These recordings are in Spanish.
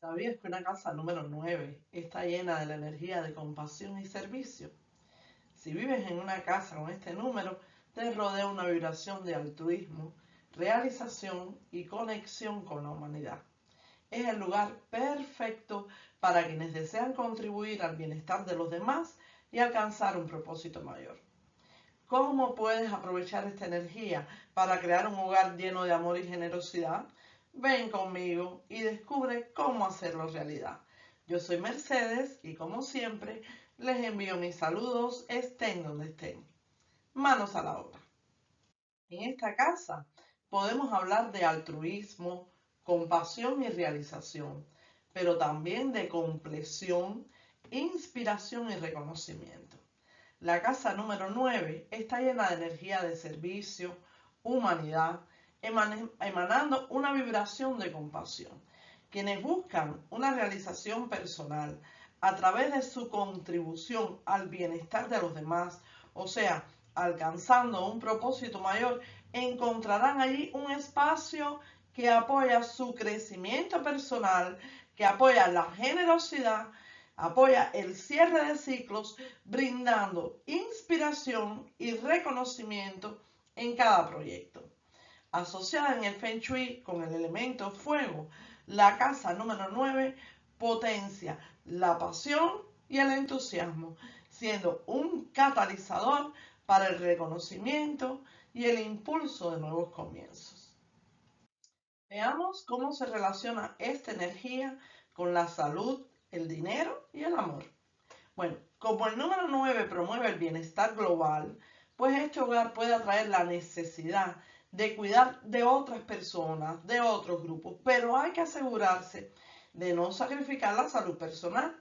¿Sabías que una casa número 9 está llena de la energía de compasión y servicio? Si vives en una casa con este número, te rodea una vibración de altruismo, realización y conexión con la humanidad. Es el lugar perfecto para quienes desean contribuir al bienestar de los demás y alcanzar un propósito mayor. ¿Cómo puedes aprovechar esta energía para crear un hogar lleno de amor y generosidad? Ven conmigo y descubre cómo hacerlo realidad. Yo soy Mercedes y como siempre les envío mis saludos estén donde estén. Manos a la obra. En esta casa podemos hablar de altruismo, compasión y realización, pero también de compleción, inspiración y reconocimiento. La casa número 9 está llena de energía de servicio, humanidad, emanando una vibración de compasión. Quienes buscan una realización personal a través de su contribución al bienestar de los demás, o sea, alcanzando un propósito mayor, encontrarán allí un espacio que apoya su crecimiento personal, que apoya la generosidad, apoya el cierre de ciclos, brindando inspiración y reconocimiento en cada proyecto. Asociada en el Feng Shui con el elemento fuego, la casa número 9 potencia la pasión y el entusiasmo, siendo un catalizador para el reconocimiento y el impulso de nuevos comienzos. Veamos cómo se relaciona esta energía con la salud, el dinero y el amor. Bueno, como el número 9 promueve el bienestar global, pues este hogar puede atraer la necesidad de cuidar de otras personas, de otros grupos, pero hay que asegurarse de no sacrificar la salud personal.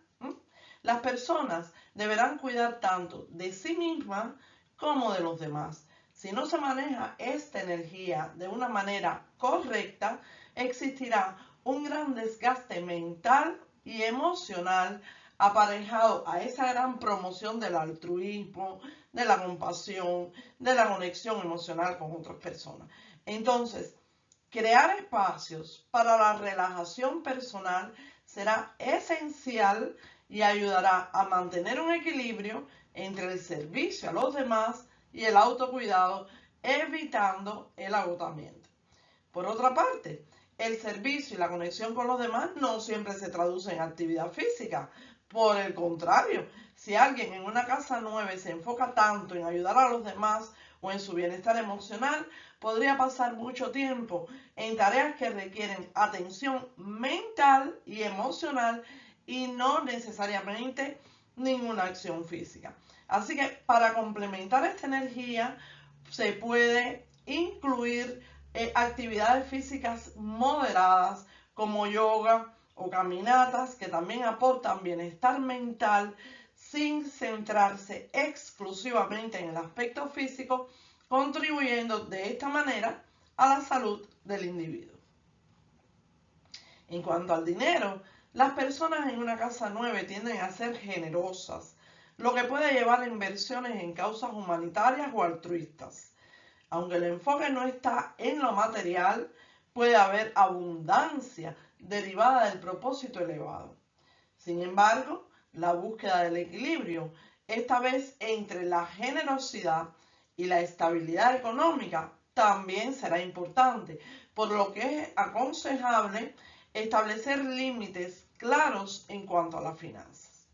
Las personas deberán cuidar tanto de sí mismas como de los demás. Si no se maneja esta energía de una manera correcta, existirá un gran desgaste mental y emocional aparejado a esa gran promoción del altruismo, de la compasión, de la conexión emocional con otras personas. Entonces, crear espacios para la relajación personal será esencial y ayudará a mantener un equilibrio entre el servicio a los demás y el autocuidado, evitando el agotamiento. Por otra parte, el servicio y la conexión con los demás no siempre se traduce en actividad física. Por el contrario, si alguien en una casa 9 se enfoca tanto en ayudar a los demás o en su bienestar emocional, podría pasar mucho tiempo en tareas que requieren atención mental y emocional y no necesariamente ninguna acción física. Así que para complementar esta energía se puede incluir actividades físicas moderadas como yoga o caminatas que también aportan bienestar mental sin centrarse exclusivamente en el aspecto físico, contribuyendo de esta manera a la salud del individuo. En cuanto al dinero, las personas en una casa 9 tienden a ser generosas, lo que puede llevar a inversiones en causas humanitarias o altruistas. Aunque el enfoque no está en lo material, puede haber abundancia derivada del propósito elevado. Sin embargo, la búsqueda del equilibrio, esta vez entre la generosidad y la estabilidad económica, también será importante, por lo que es aconsejable establecer límites claros en cuanto a las finanzas.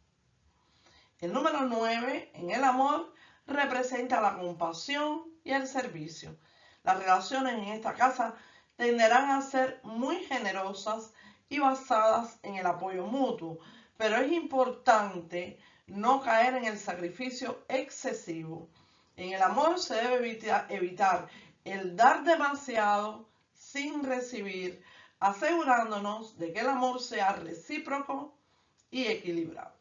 El número 9 en el amor representa la compasión y el servicio. Las relaciones en esta casa tenderán a ser muy generosas y basadas en el apoyo mutuo, pero es importante no caer en el sacrificio excesivo. En el amor se debe evitar el dar demasiado sin recibir, asegurándonos de que el amor sea recíproco y equilibrado.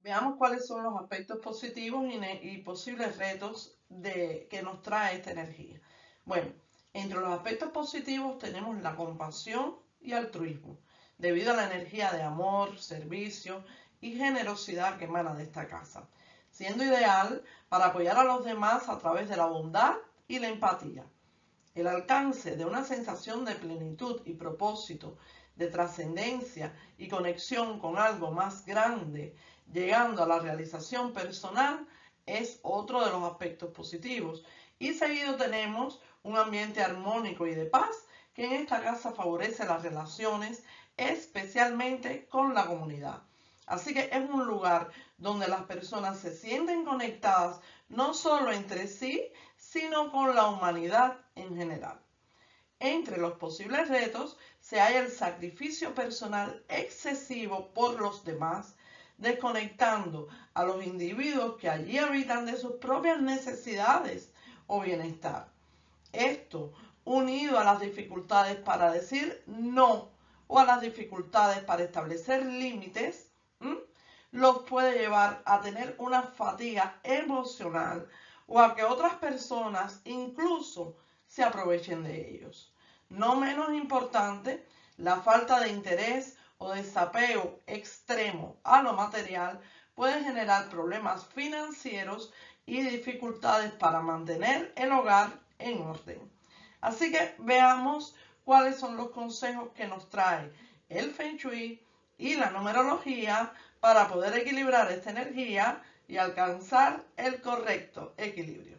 Veamos cuáles son los aspectos positivos y posibles retos que nos trae esta energía. Bueno, entre los aspectos positivos tenemos la compasión y altruismo, debido a la energía de amor, servicio y generosidad que emana de esta casa, siendo ideal para apoyar a los demás a través de la bondad y la empatía. El alcance de una sensación de plenitud y propósito de trascendencia y conexión con algo más grande, llegando a la realización personal, es otro de los aspectos positivos. Y seguido tenemos un ambiente armónico y de paz que en esta casa favorece las relaciones, especialmente con la comunidad. Así que es un lugar donde las personas se sienten conectadas no solo entre sí, sino con la humanidad en general. Entre los posibles retos se halla el sacrificio personal excesivo por los demás, desconectando a los individuos que allí habitan de sus propias necesidades o bienestar. Esto, unido a las dificultades para decir no o a las dificultades para establecer límites, los puede llevar a tener una fatiga emocional o a que otras personas incluso se aprovechen de ellos. No menos importante, la falta de interés o desapego extremo a lo material puede generar problemas financieros y dificultades para mantener el hogar en orden. Así que veamos cuáles son los consejos que nos trae el Feng Shui y la numerología para poder equilibrar esta energía y alcanzar el correcto equilibrio.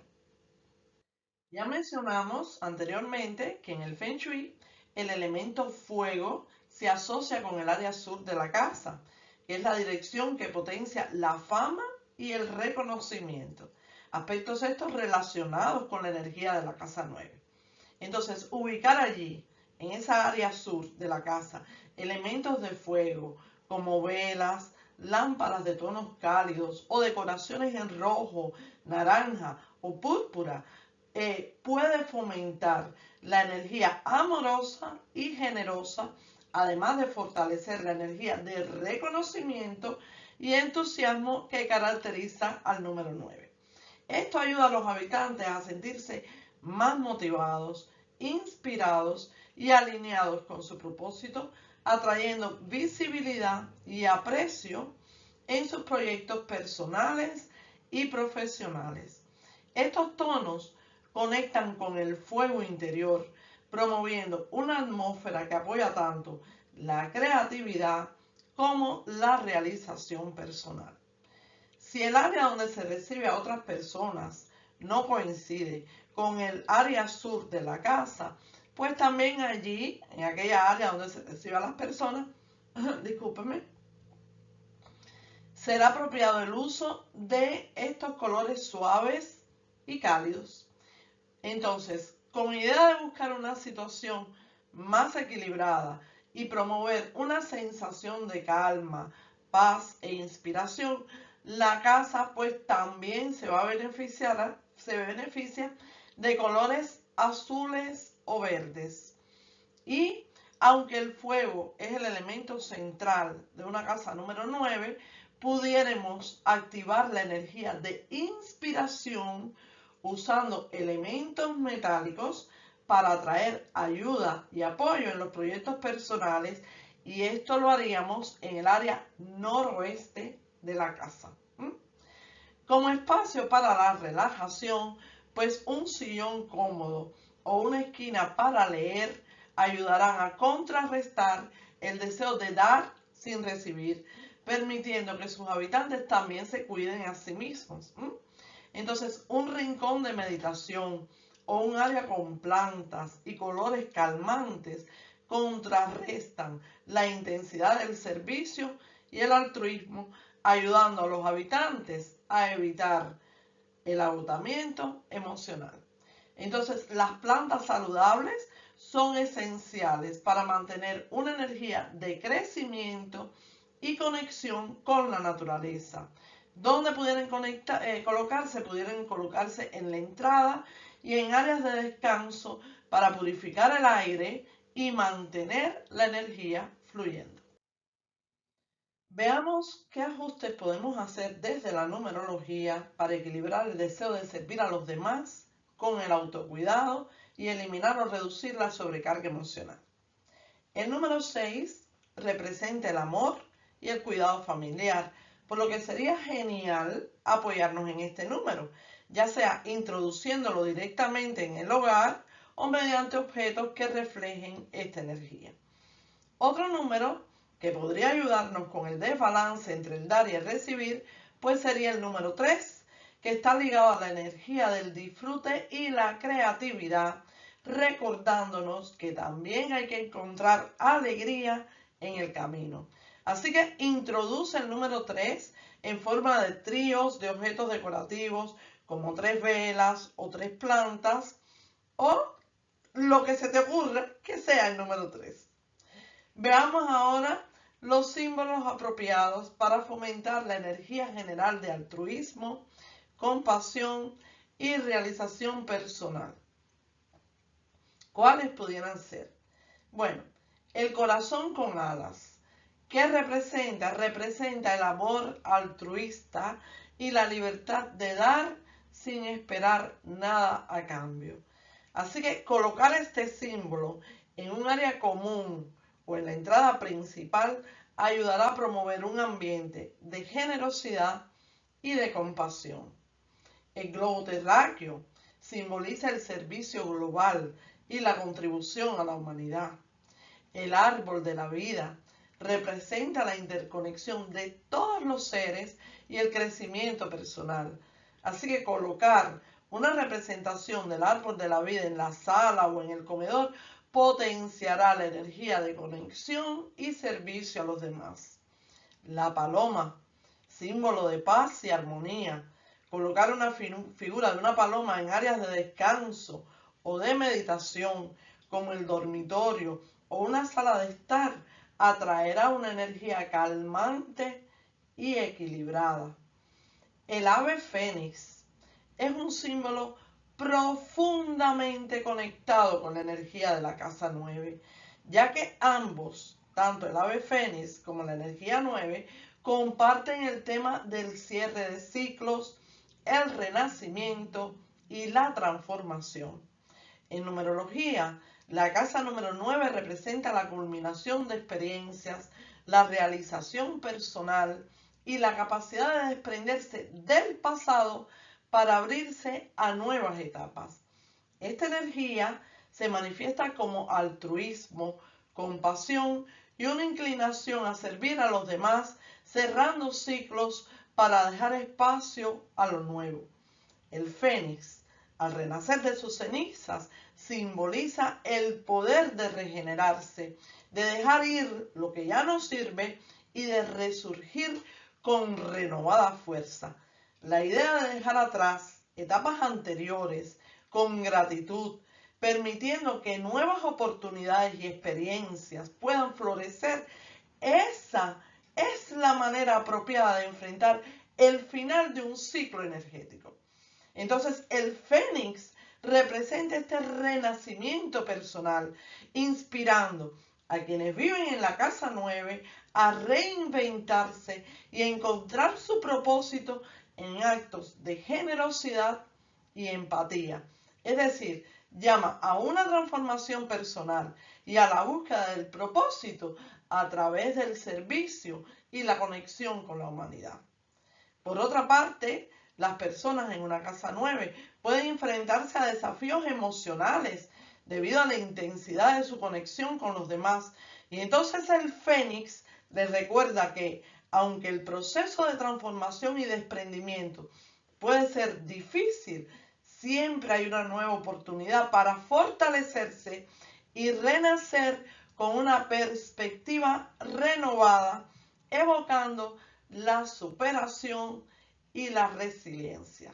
Ya mencionamos anteriormente que en el Feng Shui el elemento fuego se asocia con el área sur de la casa, que es la dirección que potencia la fama y el reconocimiento. Aspectos estos relacionados con la energía de la casa 9. Entonces, ubicar allí, en esa área sur de la casa, elementos de fuego como velas, lámparas de tonos cálidos o decoraciones en rojo, naranja o púrpura, puede fomentar la energía amorosa y generosa, además de fortalecer la energía de reconocimiento y entusiasmo que caracteriza al número 9. Esto ayuda a los habitantes a sentirse más motivados, inspirados y alineados con su propósito, atrayendo visibilidad y aprecio en sus proyectos personales y profesionales. Estos tonos conectan con el fuego interior, promoviendo una atmósfera que apoya tanto la creatividad como la realización personal. Si el área donde se recibe a otras personas no coincide con el área sur de la casa, pues también allí, en aquella área donde se recibe a las personas, discúlpenme, será apropiado el uso de estos colores suaves y cálidos. Entonces, con idea de buscar una situación más equilibrada y promover una sensación de calma, paz e inspiración, la casa pues también se beneficia de colores azules o verdes. Y aunque el fuego es el elemento central de una casa número 9, pudiéramos activar la energía de inspiración usando elementos metálicos para atraer ayuda y apoyo en los proyectos personales, y esto lo haríamos en el área noroeste de la casa. Como espacio para la relajación, pues un sillón cómodo o una esquina para leer ayudarán a contrarrestar el deseo de dar sin recibir, permitiendo que sus habitantes también se cuiden a sí mismos. Entonces, un rincón de meditación o un área con plantas y colores calmantes contrarrestan la intensidad del servicio y el altruismo, ayudando a los habitantes a evitar el agotamiento emocional. Entonces, las plantas saludables son esenciales para mantener una energía de crecimiento y conexión con la naturaleza. Donde pudieran colocarse en la entrada y en áreas de descanso para purificar el aire y mantener la energía fluyendo. Veamos qué ajustes podemos hacer desde la numerología para equilibrar el deseo de servir a los demás con el autocuidado y eliminar o reducir la sobrecarga emocional. El número 6 representa el amor y el cuidado familiar, por lo que sería genial apoyarnos en este número, ya sea introduciéndolo directamente en el hogar o mediante objetos que reflejen esta energía. Otro número que podría ayudarnos con el desbalance entre el dar y el recibir, pues sería el número 3, que está ligado a la energía del disfrute y la creatividad, recordándonos que también hay que encontrar alegría en el camino. Así que introduce el número 3 en forma de tríos de objetos decorativos, como 3 velas o 3 plantas, o lo que se te ocurra que sea el número 3. Veamos ahora los símbolos apropiados para fomentar la energía general de altruismo, compasión y realización personal. ¿Cuáles pudieran ser? Bueno, el corazón con alas. ¿Qué representa? Representa el amor altruista y la libertad de dar sin esperar nada a cambio. Así que colocar este símbolo en un área común o en la entrada principal ayudará a promover un ambiente de generosidad y de compasión. El globo terráqueo simboliza el servicio global y la contribución a la humanidad. El árbol de la vida representa la interconexión de todos los seres y el crecimiento personal. Así que colocar una representación del árbol de la vida en la sala o en el comedor potenciará la energía de conexión y servicio a los demás. La paloma, símbolo de paz y armonía. Colocar una figura de una paloma en áreas de descanso o de meditación, como el dormitorio o una sala de estar, atraerá una energía calmante y equilibrada. El ave fénix es un símbolo profundamente conectado con la energía de la casa 9, ya que ambos, tanto el ave fénix como la energía 9, comparten el tema del cierre de ciclos, el renacimiento y la transformación. En numerología, la casa número 9 representa la culminación de experiencias, la realización personal y la capacidad de desprenderse del pasado para abrirse a nuevas etapas. Esta energía se manifiesta como altruismo, compasión y una inclinación a servir a los demás, cerrando ciclos para dejar espacio a lo nuevo. El fénix, al renacer de sus cenizas, simboliza el poder de regenerarse, de dejar ir lo que ya no sirve y de resurgir con renovada fuerza. La idea de dejar atrás etapas anteriores con gratitud, permitiendo que nuevas oportunidades y experiencias puedan florecer, esa es la manera apropiada de enfrentar el final de un ciclo energético. Entonces, el fénix representa este renacimiento personal, inspirando a quienes viven en la casa 9 a reinventarse y a encontrar su propósito en actos de generosidad y empatía. Es decir, llama a una transformación personal y a la búsqueda del propósito a través del servicio y la conexión con la humanidad. Por otra parte, las personas en una casa 9 pueden enfrentarse a desafíos emocionales debido a la intensidad de su conexión con los demás. Y entonces el fénix les recuerda que, aunque el proceso de transformación y desprendimiento puede ser difícil, siempre hay una nueva oportunidad para fortalecerse y renacer con una perspectiva renovada, evocando la superación y la resiliencia.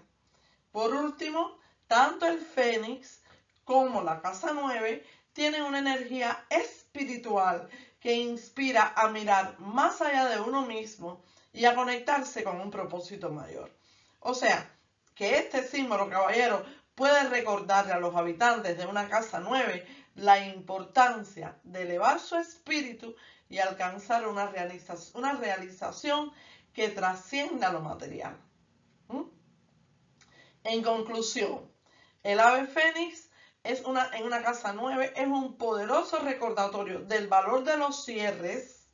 Por último, tanto el fénix como la casa 9 tienen una energía espiritual que inspira a mirar más allá de uno mismo y a conectarse con un propósito mayor. O sea, que este símbolo, caballero, puede recordarle a los habitantes de una casa 9 la importancia de elevar su espíritu y alcanzar una realización que trascienda lo material. En conclusión, el ave fénix en una casa 9 es un poderoso recordatorio del valor de los cierres,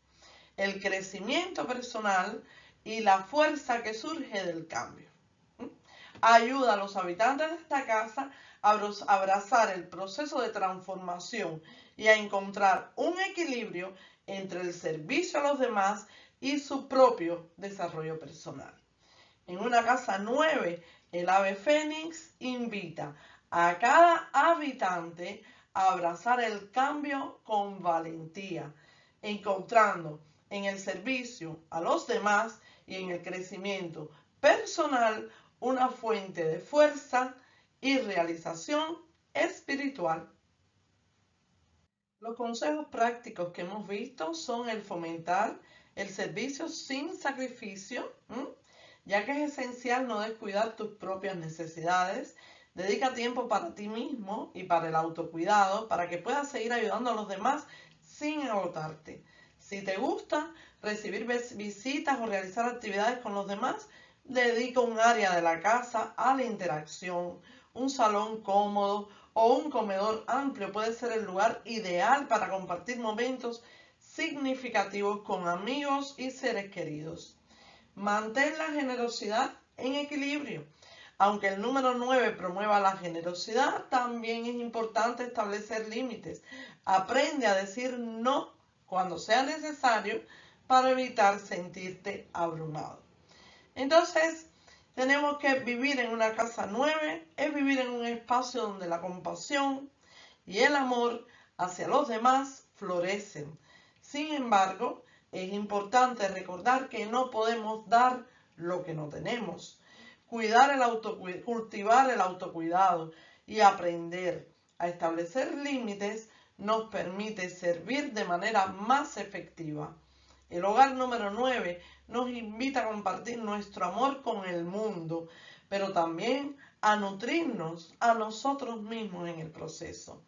el crecimiento personal y la fuerza que surge del cambio. Ayuda a los habitantes de esta casa a abrazar el proceso de transformación y a encontrar un equilibrio entre el servicio a los demás y su propio desarrollo personal. En una casa 9, el ave fénix invita a cada habitante a abrazar el cambio con valentía, encontrando en el servicio a los demás y en el crecimiento personal una fuente de fuerza y realización espiritual. Los consejos prácticos que hemos visto son el fomentar el servicio sin sacrificio, ya que es esencial no descuidar tus propias necesidades. Dedica tiempo para ti mismo y para el autocuidado para que puedas seguir ayudando a los demás sin agotarte. Si te gusta recibir visitas o realizar actividades con los demás, dedica un área de la casa a la interacción. Un salón cómodo o un comedor amplio puede ser el lugar ideal para compartir momentos significativos con amigos y seres queridos. Mantén la generosidad en equilibrio. Aunque el número 9 promueva la generosidad, también es importante establecer límites. Aprende a decir no cuando sea necesario para evitar sentirte abrumado. Entonces, tenemos que vivir en una casa 9, es vivir en un espacio donde la compasión y el amor hacia los demás florecen. Sin embargo, es importante recordar que no podemos dar lo que no tenemos. Cultivar el autocuidado y aprender a establecer límites nos permite servir de manera más efectiva. El hogar número 9 nos invita a compartir nuestro amor con el mundo, pero también a nutrirnos a nosotros mismos en el proceso.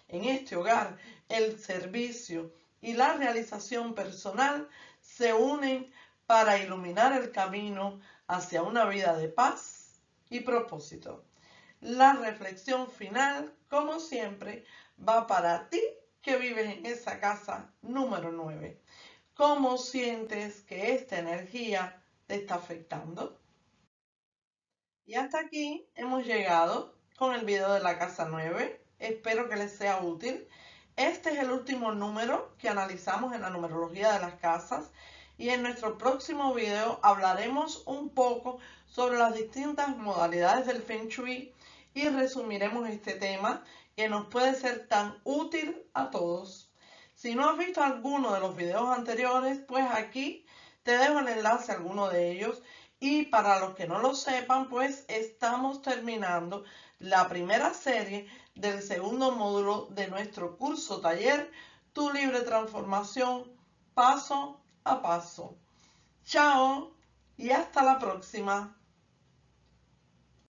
En este hogar, el servicio y la realización personal se unen para iluminar el camino hacia una vida de paz y propósito. La reflexión final, como siempre, va para ti que vives en esa casa número 9. ¿Cómo sientes que esta energía te está afectando? Y hasta aquí hemos llegado con el video de la casa 9. Espero que les sea útil. Este es el último número que analizamos en la numerología de las casas. Y en nuestro próximo video hablaremos un poco sobre las distintas modalidades del Feng Shui y resumiremos este tema que nos puede ser tan útil a todos. Si no has visto alguno de los videos anteriores, pues aquí te dejo el enlace a alguno de ellos. Y para los que no lo sepan, pues estamos terminando la primera serie del segundo módulo de nuestro curso taller Tu Libre Transformación Paso a Paso. Chao y hasta la próxima.